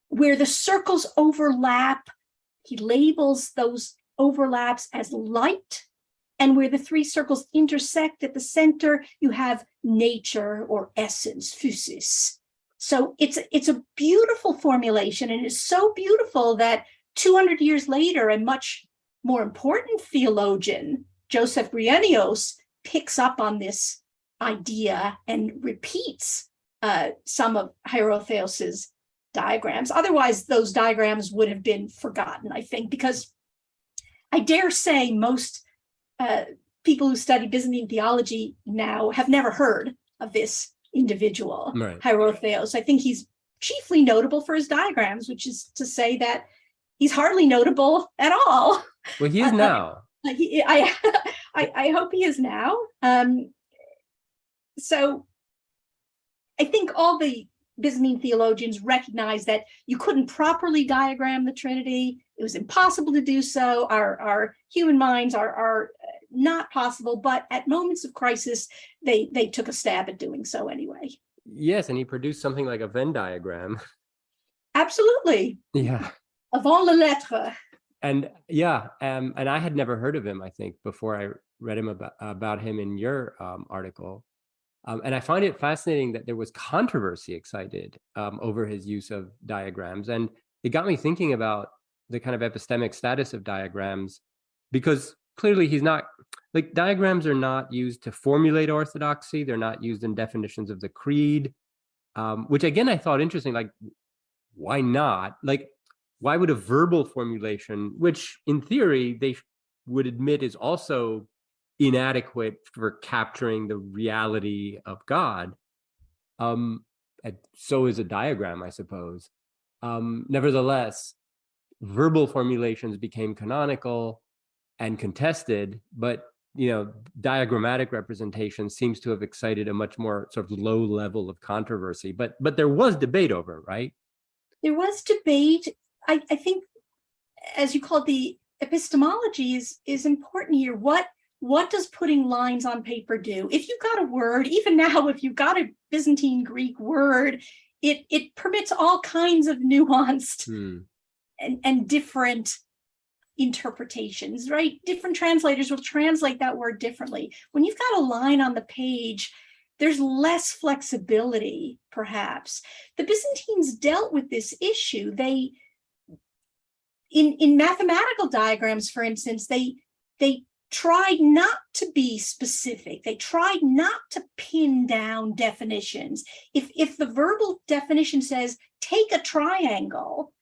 where the circles overlap, he labels those overlaps as light. And where the three circles intersect at the center, you have nature or essence, physis. So it's a beautiful formulation, and it's so beautiful that 200 years later, a much more important theologian, Joseph Bryennios, picks up on this idea and repeats some of Hierotheos's diagrams. Otherwise, those diagrams would have been forgotten, I think, because I dare say most people who study Byzantine theology now have never heard of this individual, Hierotheos. I think he's chiefly notable for his diagrams, which is to say that he's hardly notable at all. Well, he is now. I hope he is now. So I think all the Byzantine theologians recognize that you couldn't properly diagram the Trinity. It was impossible to do so. Our human minds are not possible, but at moments of crisis, they took a stab at doing so anyway. Yes, and he produced something like a Venn diagram. Absolutely. Yeah. Avant la lettre. And and I had never heard of him, I think, before I read him about him in your article. And I find it fascinating that there was controversy excited over his use of diagrams. And it got me thinking about the kind of epistemic status of diagrams, because clearly he's not, like, diagrams are not used to formulate orthodoxy. They're not used in definitions of the creed. which again, I thought interesting, like, why not? Like, why would a verbal formulation, which in theory they would admit is also inadequate for capturing the reality of God, so is a diagram, I suppose. Nevertheless, verbal formulations became canonical and contested, but diagrammatic representation seems to have excited a much more sort of low level of controversy. But there was debate over it, right? There was debate. I think, as you call it, the epistemology is important here. What does putting lines on paper do? If you've got a word, even now, if you've got a Byzantine Greek word, it permits all kinds of nuanced and different interpretations, right? Different translators will translate that word differently. When you've got a line on the page, there's less flexibility, perhaps. The Byzantines dealt with this issue. They, in mathematical diagrams, for instance, they tried not to be specific. They tried not to pin down definitions. If the verbal definition says, take a triangle,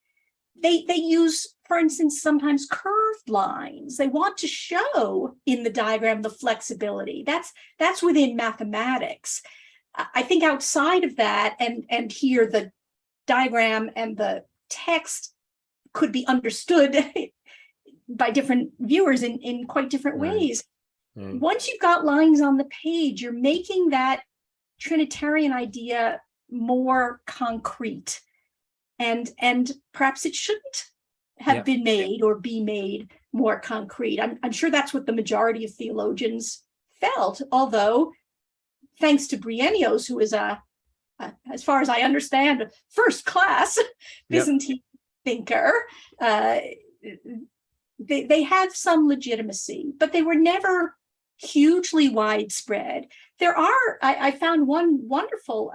they use, for instance, sometimes curved lines. They want to show in the diagram the flexibility. That's within mathematics. I think outside of that, and here the diagram and the text could be understood by different viewers in quite different ways. Right. Once you've got lines on the page, you're making that Trinitarian idea more concrete. And perhaps it shouldn't have been made or be made more concrete. I'm sure that's what the majority of theologians felt, although thanks to Bryennios, who is as far as I understand, a first-class Byzantine thinker, they have some legitimacy, but they were never hugely widespread. I found one wonderful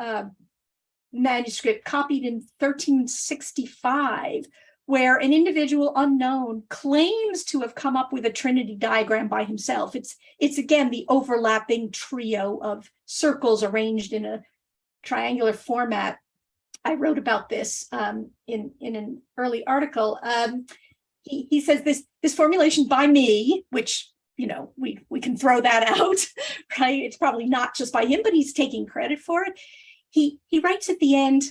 manuscript copied in 1365, where an individual unknown claims to have come up with a Trinity diagram by himself. It's again the overlapping trio of circles arranged in a triangular format. I wrote about this in an early article. He says this formulation by me, which we can throw that out, right? It's probably not just by him, but he's taking credit for it. He writes at the end,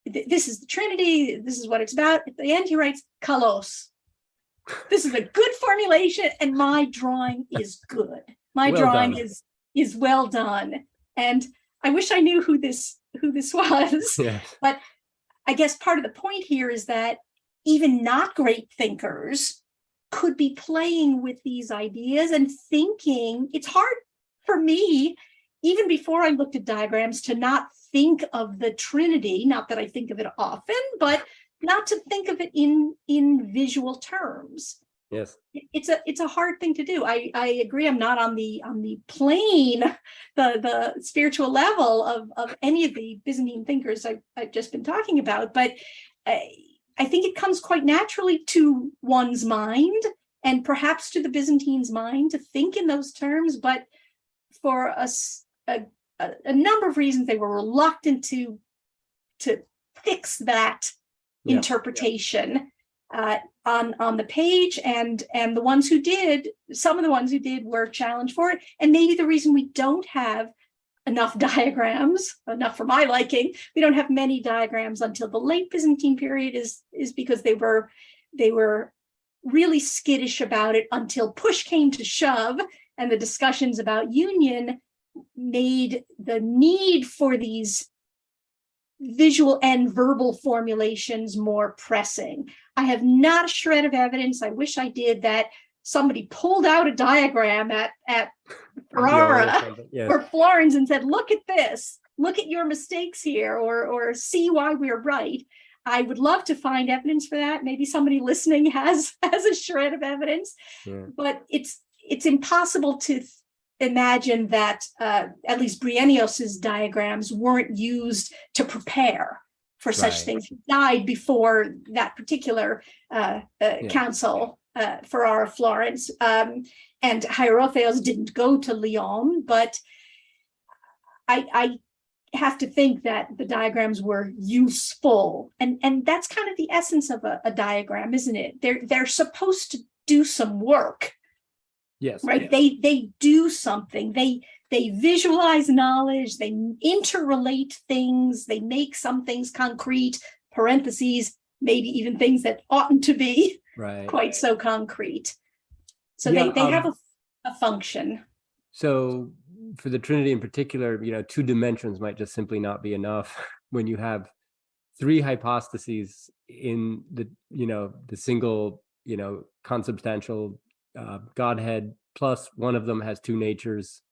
this is the Trinity, this is what it's about. At the end, he writes, kalos. This is a good formulation, and my drawing is good. My drawing is well done. And I wish I knew who this was. Yes. But I guess part of the point here is that even not great thinkers could be playing with these ideas and thinking. It's hard for me, even before I looked at diagrams, to not think of the Trinity, not that I think of it often, but not to think of it in visual terms. Yes. It's a hard thing to do. I agree. I'm not on the plane, the spiritual level of any of the Byzantine thinkers I've just been talking about, but I think it comes quite naturally to one's mind, and perhaps to the Byzantines' mind, to think in those terms, but for a number of reasons, they were reluctant to fix that interpretation on the page, and the ones who did, some of the ones who did, were challenged for it. And maybe the reason we don't have enough diagrams, enough for my liking, we don't have many diagrams until the late Byzantine period is because they were really skittish about it until push came to shove, and the discussions about union made the need for these visual and verbal formulations more pressing. I have not a shred of evidence, I wish I did, that somebody pulled out a diagram at Ferrara or Florence and said, look at this, look at your mistakes here, or see why we're right. I would love to find evidence for that. Maybe somebody listening has a shred of evidence, but it's impossible to imagine that at least Bryennios's diagrams weren't used to prepare for such things. He died before that particular council, Ferrara, Florence, and Hierotheos didn't go to Lyon, but I have to think that the diagrams were useful, and that's kind of the essence of a diagram, isn't it? They're supposed to do some work. Yes. Right. Yes. They do something. They visualize knowledge. They interrelate things. They make some things concrete. Parentheses, maybe even things that oughtn't to be quite so concrete. So yeah, they have a function. So for the Trinity in particular, 2 dimensions might just simply not be enough when you have 3 hypostases in the single consubstantial Godhead, plus one of them has 2 natures.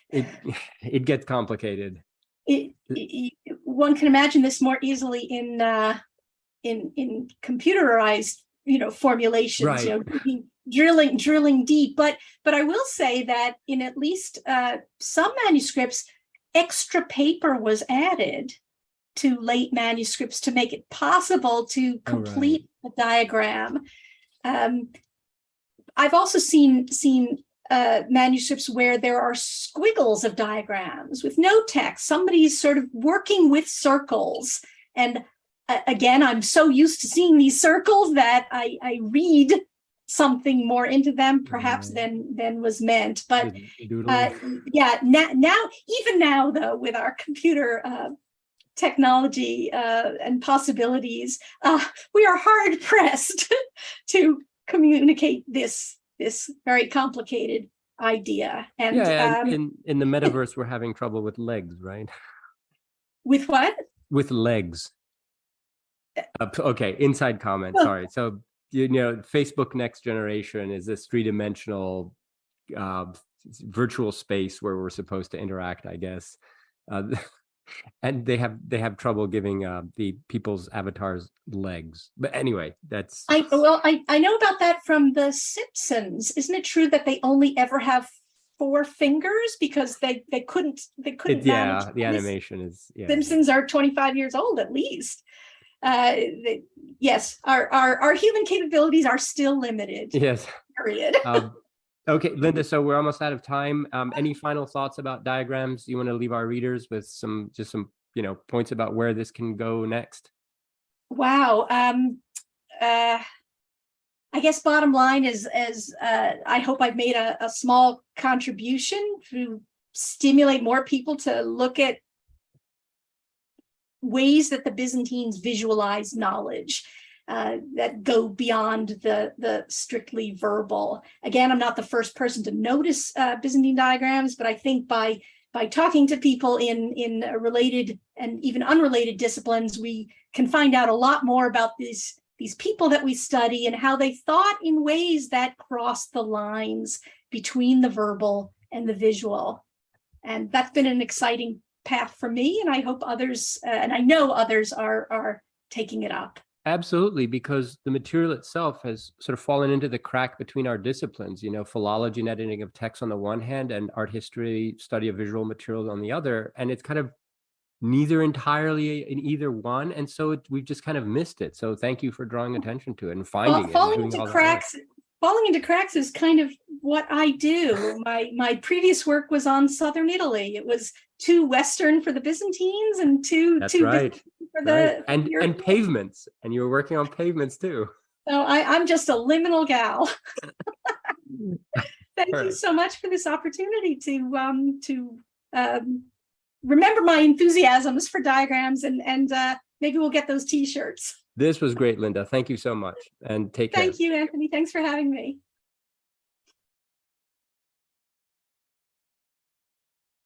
It gets complicated. One can imagine this more easily in computerized formulations, right. drilling deep. But I will say that in at least some manuscripts, extra paper was added to late manuscripts to make it possible to complete the diagram. I've also seen manuscripts where there are squiggles of diagrams with no text. Somebody's sort of working with circles. And again, I'm so used to seeing these circles that I read something more into them, perhaps than was meant. But now though, with our computer technology and possibilities, we are hard pressed to communicate this very complicated idea. And in the metaverse, we're having trouble with legs, right? With what? With legs. Okay, inside comment. Sorry. So Facebook Next Generation is this 3-dimensional virtual space where we're supposed to interact, I guess. And they have trouble giving the people's avatars legs. But anyway, that's I know about that from The Simpsons. Isn't it true that they only ever have 4 fingers because they couldn't manage? The animation is Simpsons are 25 years old at least. Yes, our human capabilities are still limited. Yes. Period. Okay, Linda, so we're almost out of time. Any final thoughts about diagrams you want to leave our readers with? Some points about where this can go next? Wow. I guess bottom line is I hope I've made a small contribution to stimulate more people to look at ways that the Byzantines visualize knowledge that go beyond the strictly verbal. Again, I'm not the first person to notice Byzantine diagrams, but I think by talking to people in related and even unrelated disciplines, we can find out a lot more about these people that we study and how they thought in ways that cross the lines between the verbal and the visual. And that's been an exciting path for me, and I hope others, and I know others are taking it up. Absolutely, because the material itself has sort of fallen into the crack between our disciplines, philology and editing of text on the one hand, and art history, study of visual materials on the other. And it's kind of neither entirely in either one. And so we've just kind of missed it. So thank you for drawing attention to it and finding falling into cracks is kind of what I do. My previous work was on southern Italy. It was too Western for the Byzantines and too right. For the and pavements. And you were working on pavements too. So I'm just a liminal gal. Thank you so much for this opportunity to remember my enthusiasms for diagrams, and maybe we'll get those T-shirts. This was great, Linda. Thank you so much, and take care. Thank you, Anthony. Thanks for having me.